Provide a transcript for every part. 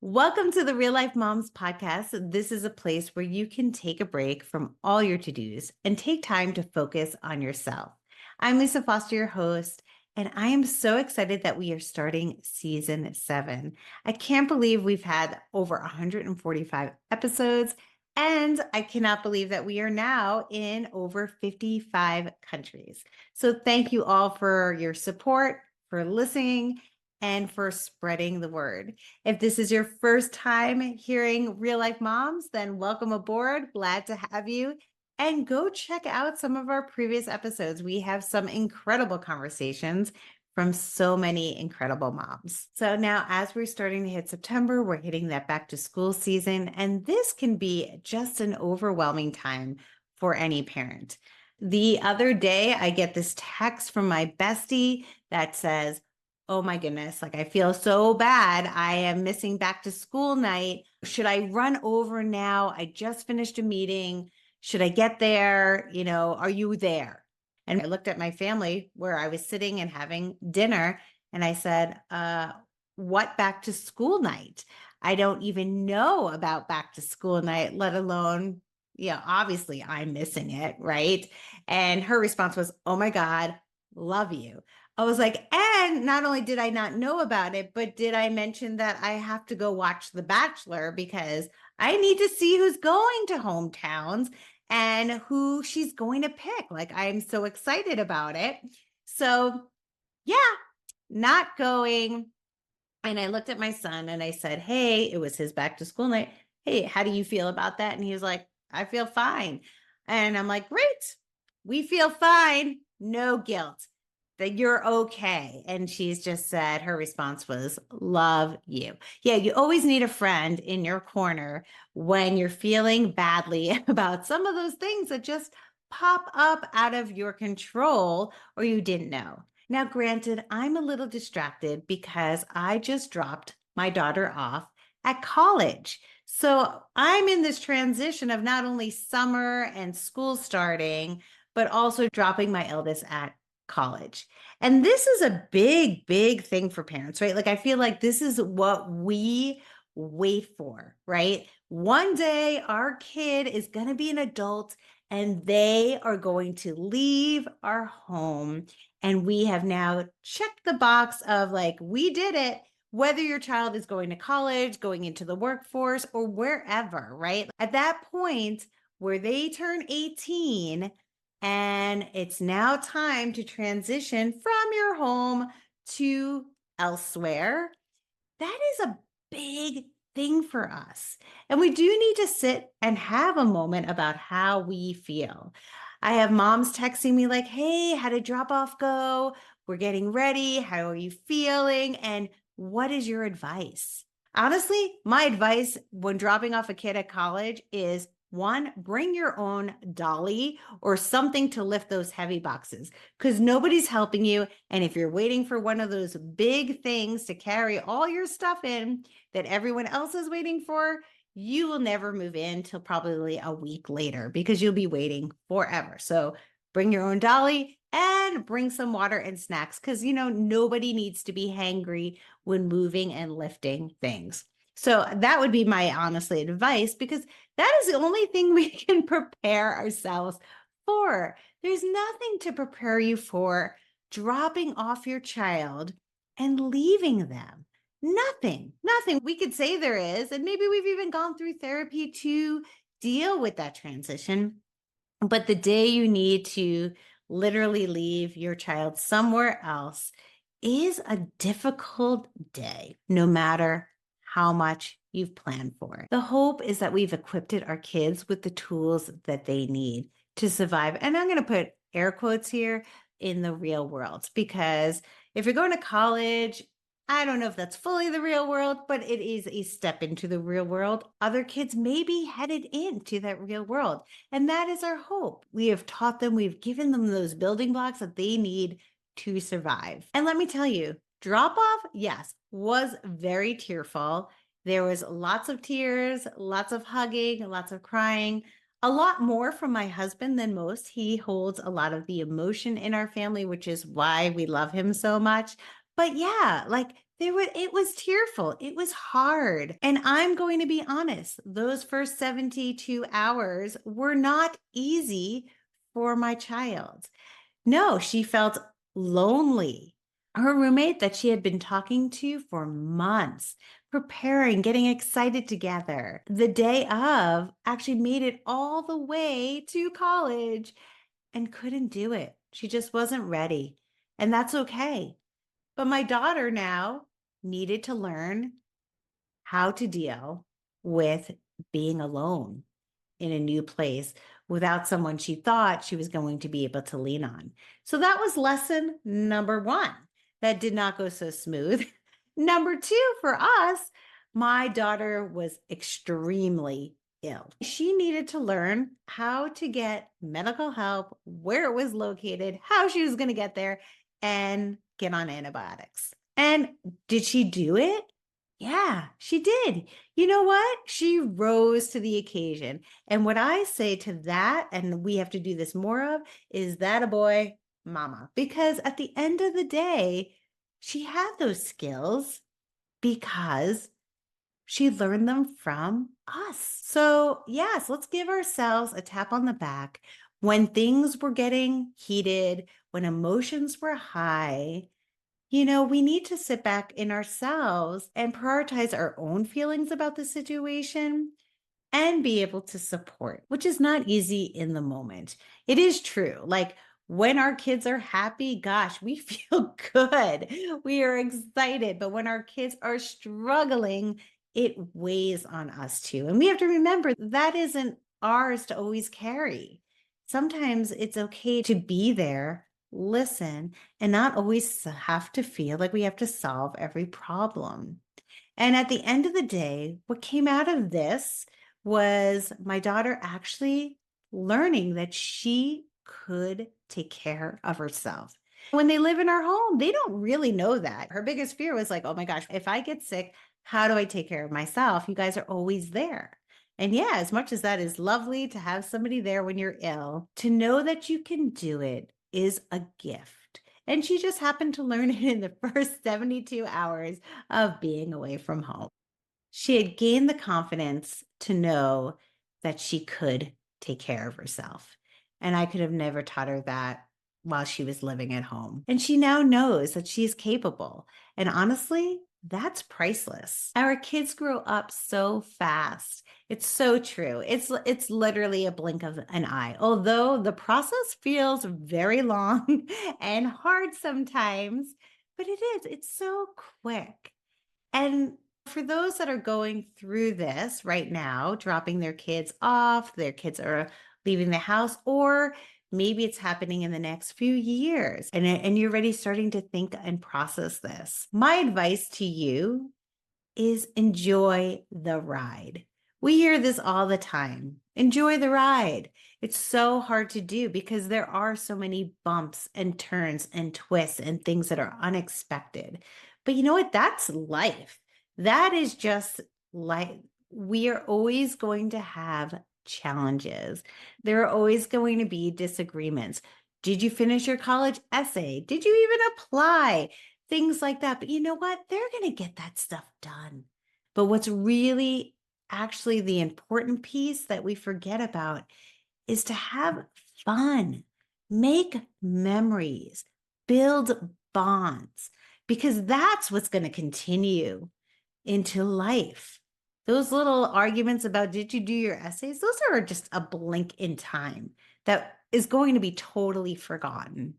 Welcome to the Real Life Moms podcast. This is a place where you can take a break from all your to-dos and take time to focus on yourself. I'm Lisa Foster, your host, and I am so excited that we are starting season 7. I can't believe we've had over 145 episodes, and I cannot believe that we are now in over 55 countries. So thank you all for your support, for listening, and for spreading the word. If this is your first time hearing Real Life Moms, then welcome aboard. Glad to have you. And go check out some of our previous episodes. We have some incredible conversations from so many incredible moms. So now, as we're starting to hit September, we're hitting that back to school season, and this can be just an overwhelming time for any parent. The other day, I get this text from my bestie that says, "Oh my goodness, like I feel so bad. I am missing back to school night. Should I run over now? I just finished a meeting. Should I get there? Are you there?" And I looked at my family where I was sitting and having dinner, and I said, what back to school night? I don't even know about back to school night, let alone, obviously I'm missing it, right? And her response was, "Oh my God, love you." I was like, and not only did I not know about it, but did I mention that I have to go watch The Bachelor because I need to see who's going to hometowns and who she's going to pick. Like, I'm so excited about it. So, yeah, not going. And I looked at my son and I said, "Hey, it was his back to school night. Hey, how do you feel about that?" And he was like, "I feel fine." And I'm like, "Great. We feel fine. No guilt, that you're okay." And she's just said, her response was, "Love you." Yeah, you always need a friend in your corner when you're feeling badly about some of those things that just pop up out of your control or you didn't know. Now, granted, I'm a little distracted because I just dropped my daughter off at college. So I'm in this transition of not only summer and school starting, but also dropping my eldest at college. And this is a big, big thing for parents, right? Like, I feel like this is what we wait for, right? One day our kid is going to be an adult and they are going to leave our home. And we have now checked the box of like, we did it, whether your child is going to college, going into the workforce, or wherever, right? At that point where they turn 18, and it's now time to transition from your home to elsewhere. That is a big thing for us. And we do need to sit and have a moment about how we feel. I have moms texting me like, "Hey, how did drop off go? We're getting ready. How are you feeling? And what is your advice?" Honestly, my advice when dropping off a kid at college is, one, bring your own dolly or something to lift those heavy boxes because nobody's helping you. And if you're waiting for one of those big things to carry all your stuff in that everyone else is waiting for, you will never move in till probably a week later because you'll be waiting forever. So bring your own dolly and bring some water and snacks because, nobody needs to be hangry when moving and lifting things. So that would be my honestly advice because that is the only thing we can prepare ourselves for. There's nothing to prepare you for dropping off your child and leaving them. Nothing. We could say there is, and maybe we've even gone through therapy to deal with that transition. But the day you need to literally leave your child somewhere else is a difficult day, no matter how much you've planned for it. The hope is that we've equipped our kids with the tools that they need to survive. And I'm going to put air quotes here, in the real world, because if you're going to college, I don't know if that's fully the real world, but it is a step into the real world. Other kids may be headed into that real world. And that is our hope. We have taught them, we've given them those building blocks that they need to survive. And let me tell you, drop off, yes, was very tearful. There was lots of tears, lots of hugging, lots of crying, a lot more from my husband than most. He holds a lot of the emotion in our family, which is why we love him so much. But yeah, like It was tearful. It was hard. And I'm going to be honest, those first 72 hours were not easy for my child. No, she felt lonely. Her roommate that she had been talking to for months, preparing, getting excited together, the day of actually made it all the way to college and couldn't do it. She just wasn't ready. And that's okay. But my daughter now needed to learn how to deal with being alone in a new place without someone she thought she was going to be able to lean on. So that was lesson number one. That did not go so smooth. Number two, for us, my daughter was extremely ill. She needed to learn how to get medical help, where it was located, how she was going to get there, and get on antibiotics. And did she do it? Yeah, she did. You know what? She rose to the occasion. And what I say to that, and we have to do this more of, is that a boy, mama? Because at the end of the day, she had those skills because she learned them from us. So, yes, let's give ourselves a tap on the back when things were getting heated, when emotions were high. We need to sit back in ourselves and prioritize our own feelings about the situation and be able to support, which is not easy in the moment. It is true. Like when our kids are happy, gosh, we feel good. We are excited. But when our kids are struggling, it weighs on us too. And we have to remember that isn't ours to always carry. Sometimes it's okay to be there, listen, and not always have to feel like we have to solve every problem. And at the end of the day, what came out of this was my daughter actually learning that she could take care of herself. When they live in our home, they don't really know that. Her biggest fear was like, oh my gosh, if I get sick, how do I take care of myself? You guys are always there. And yeah, as much as that is lovely to have somebody there when you're ill, to know that you can do it is a gift. And she just happened to learn it in the first 72 hours of being away from home. She had gained the confidence to know that she could take care of herself. And I could have never taught her that while she was living at home. And she now knows that she is capable. And honestly, that's priceless. Our kids grow up so fast. It's so true. It's literally a blink of an eye. Although the process feels very long and hard sometimes, but it is. It's so quick. And for those that are going through this right now, dropping their kids off, their kids are leaving the house, or maybe it's happening in the next few years, and you're already starting to think and process this. My advice to you is enjoy the ride. We hear this all the time. Enjoy the ride. It's so hard to do because there are so many bumps and turns and twists and things that are unexpected. But you know what? That's life. That is just life. We are always going to have challenges. There are always going to be disagreements. Did you finish your college essay? Did you even apply? Things like that. But you know what? They're going to get that stuff done. But what's really actually the important piece that we forget about is to have fun, make memories, build bonds, because that's what's going to continue into life. Those little arguments about did you do your essays, those are just a blink in time that is going to be totally forgotten.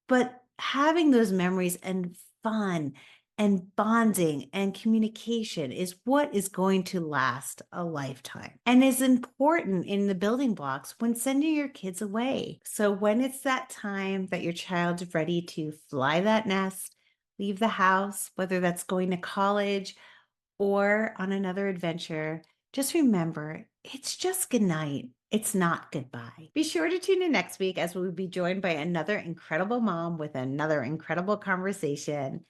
But having those memories and fun and bonding and communication is what is going to last a lifetime and is important in the building blocks when sending your kids away. So when it's that time that your child is ready to fly that nest, leave the house, whether that's going to college or on another adventure, just remember it's just good night. It's not goodbye. Be sure to tune in next week as we'll be joined by another incredible mom with another incredible conversation.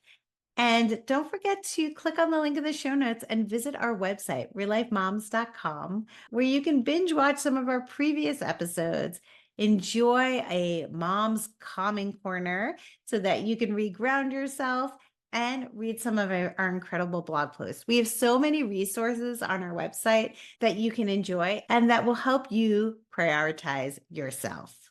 And don't forget to click on the link in the show notes and visit our website, realifemomz.com, where you can binge watch some of our previous episodes. Enjoy a mom's calming corner so that you can reground yourself and read some of our incredible blog posts. We have so many resources on our website that you can enjoy and that will help you prioritize yourself.